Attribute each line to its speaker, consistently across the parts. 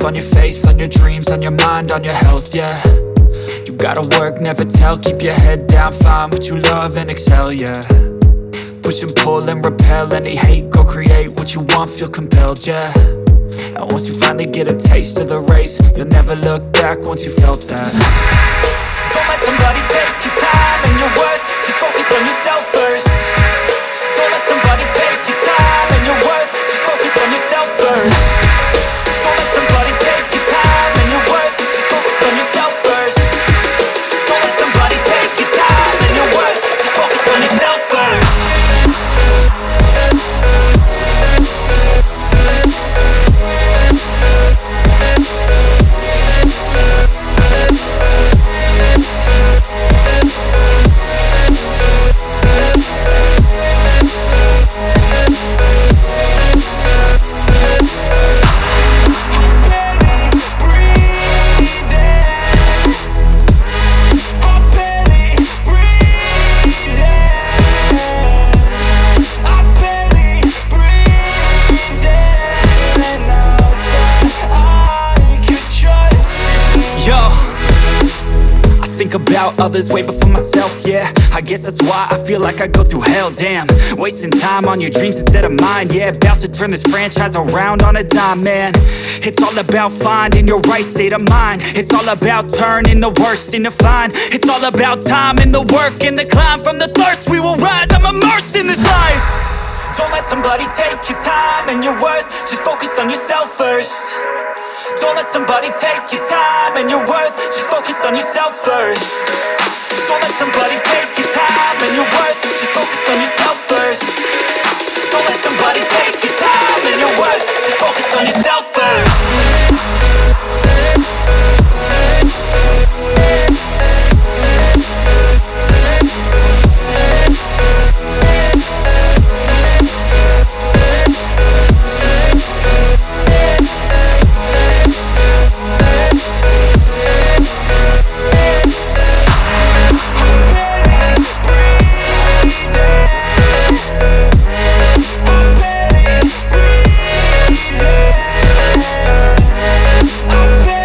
Speaker 1: on your faith, on your dreams, on your mind, on your health, yeah. You gotta work, never tell, keep your head down, find what you love and excel, yeah. Push and pull and repel any hate, go create what you want, feel compelled, yeah. And once you finally get a taste of the race, you'll never look back once you felt that. Don't let somebody take your time and your worth, just focus on yourself first. Don't let somebody take your time and your worth, just focus on yourself first. Don't let somebody take your time and your worth, just focus on yourself first. Don't let somebody take your time and your worth, just focus on yourself first. Think about others way before myself, yeah. I guess that's why I feel like I go through hell, damn. Wasting time on your dreams instead of mine, yeah. About to turn this franchise around on a dime, man. It's all about finding your right state of mind. It's all about turning the worst into fine. It's all about time and the work and the climb. From the thirst we will rise, I'm immersed in this life. Don't let somebody take your time and your worth, just focus on yourself first. Don't let somebody take your time and your worth, just focus on yourself first. Don't let somebody take your time and your worth, just focus on yourself first. Don't let somebody take your time and your worth, just focus on yourself first.
Speaker 2: I'm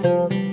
Speaker 2: you.